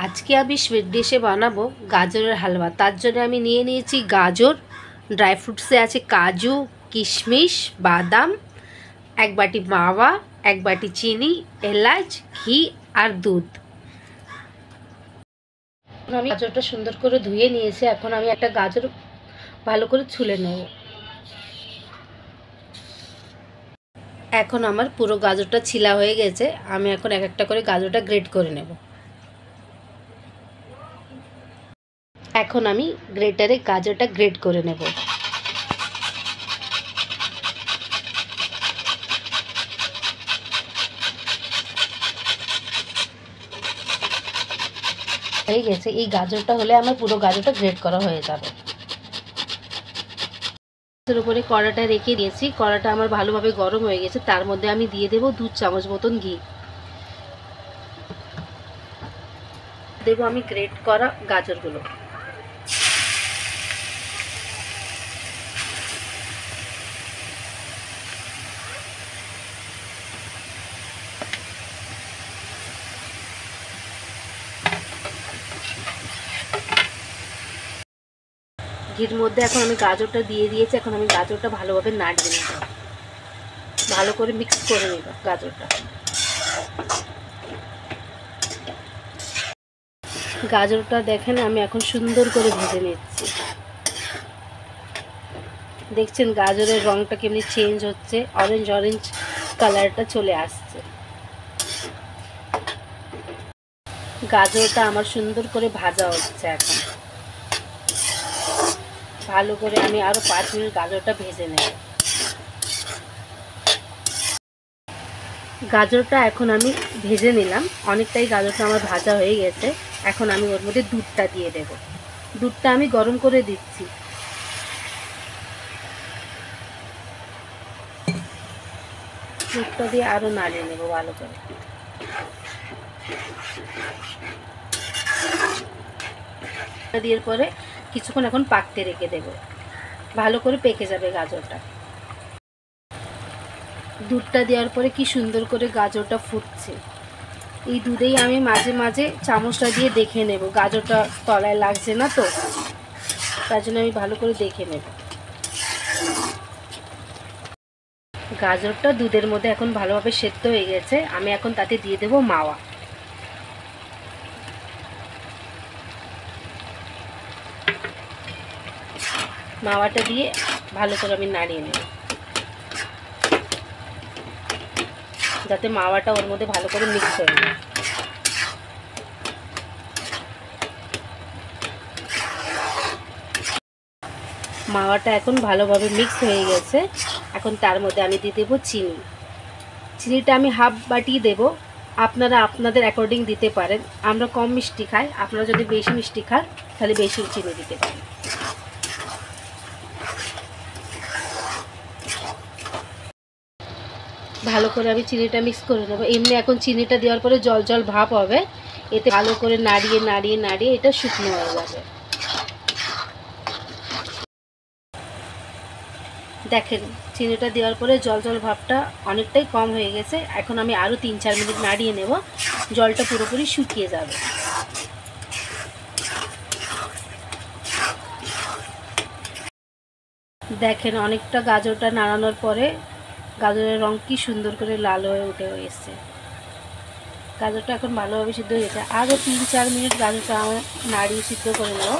আজকে আমি স্বিট ডিশে বানাবো গাজরের হালুয়া। তার জন্য আমি নিয়ে নিয়েছি গাজর, ড্রাই ফ্রুটসে আছে কাজু, কিশমিশ, বাদাম, এক বাটি মাওয়া, এক বাটি চিনি, এলাচ, ঘি আর দুধ। আমি গাজরটা সুন্দর করে ধুয়ে নিয়েছি। এখন আমি একটা গাজর ভালো করে ছুলে নেব। এখন আমার পুরো গাজরটা ছিলা হয়ে গেছে। আমি এখন এক একটা করে গাজরটা গ্রেট করে নেব। এখন আমি গ্রেটারে গাজরটা গ্রেট করে নেব। হয়ে গেছে। এই গাজরটা হলে আমার পুরো গাজরটা গ্রেট করা হয়ে যাবে। এর উপরে কড়াটা রেখে দিয়েছি। কড়াটা আমার ভালোভাবে গরম হয়ে গেছে। তার মধ্যে আমি দিয়ে দেব 2 চামচ মতন ঘি। দেব আমি গ্রেট করা গাজরগুলো। ঘির মধ্যে এখন আমি গাজরটা দিয়ে দিয়েছি। এখন আমি গাজরটা ভালোভাবে নাড়িয়ে নেব, ভালো করে মিক্স করে নেব গাজরটা। গাজরটা দেখেন আমি এখন সুন্দর করে ভেজে নিচ্ছি। দেখছেন গাজরের রংটা কেমনি চেঞ্জ হচ্ছে, অরেঞ্জ অরেঞ্জ কালারটা চলে আসছে। গাজরটা আমার সুন্দর করে ভাজা হচ্ছে। এখন ভালো করে আমি আরো 5 মিনিট গাজরটা ভেজে নেব। গাজরটা এখন আমি ভেজে নিলাম, অনেকটাই গাজরটা আমার ভাজা হয়ে গেছে। এখন আমি ওর মধ্যে দুধটা দিয়ে দেব। দুধটা আমি গরম করে দিচ্ছি। দুধটা দিয়ে আরো নাড়িয়ে নেব ভালো করে। দেওয়ার পরে কিছুক্ষণ এখন পাকতে রেখে দেব, ভালো করে পেকে যাবে গাজরটা। দুধটা দেওয়ার পরে কি সুন্দর করে গাজরটা ফুটছে। এই দুধেই আমি মাঝে মাঝে চামচটা দিয়ে দেখে নেব গাজরটা তলায় লাগছে না তো, তার জন্য আমি ভালো করে দেখে নেব। গাজরটা দুধের মধ্যে এখন ভালোভাবে সেদ্ধ হয়ে গেছে। আমি এখন তাতে দিয়ে দেব মাওয়া। মাওয়াটা দিয়ে ভালো করে আমি নাড়িয়ে নেব, যাতে মাওয়াটা ওর মধ্যে ভালো করে মিক্স হয়ে যায়। মাওয়াটা এখন ভালোভাবে মিক্স হয়ে গেছে। এখন তার মধ্যে আমি দিয়ে দেবো চিনি। চিনিটা আমি হাফ বাটি দেব, আপনারা আপনাদের অ্যাকর্ডিং দিতে পারেন। আমরা কম মিষ্টি খাই, আপনারা যদি বেশি মিষ্টি খান তাহলে বেশি চিনি দিতে পারেন। ভালো করে আমি চিনিটা মিক্স করে নেব। এমনি এখন চিনিটা দেওয়ার পরে জল জল ভাব হবে, এতে ভালো করে নাড়িয়ে নাড়িয়ে নাড়িয়ে এটা শুকনো হয়ে যাবে। দেখেন চিনিটা দেওয়ার পরে জল জল ভাবটা অনেকটাই কম হয়ে গেছে। এখন আমি আরও 3-4 মিনিট নাড়িয়ে নেব, জলটা পুরোপুরি শুকিয়ে যাবে। দেখেন অনেকটা গাজরটা নাড়ানোর পরে গাজরের রং কি সুন্দর করে লাল হয়ে উঠে এসছে। গাজরটা এখন ভালোভাবে সিদ্ধ হয়ে গেছে। আরও 3-4 মিনিট গাজরটা আমার নাড়িয়ে সিদ্ধ করে নেব।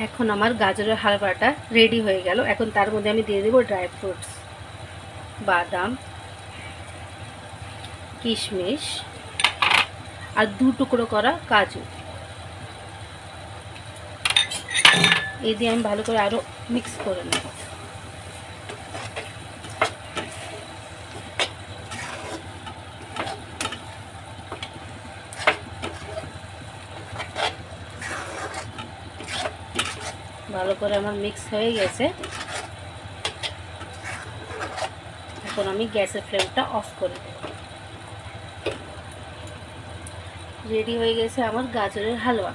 এখন আমার গাজরের হালুয়াটা রেডি হয়ে গেল। এখন তার মধ্যে আমি দিয়ে দেবো ড্রাই ফ্রুটস, বাদাম, কিশমিশ আর 2 টুকরো করা কাজু। এই দিয়ে আমি ভালো করে আরও মিক্স করে নেব। ভালো করে আমার মিক্স হয়ে গেছে। এখন আমি গ্যাসের ফ্লেমটা অফ করে দেব। রেডি হয়ে গেছে আমার গাজরের হালুয়া।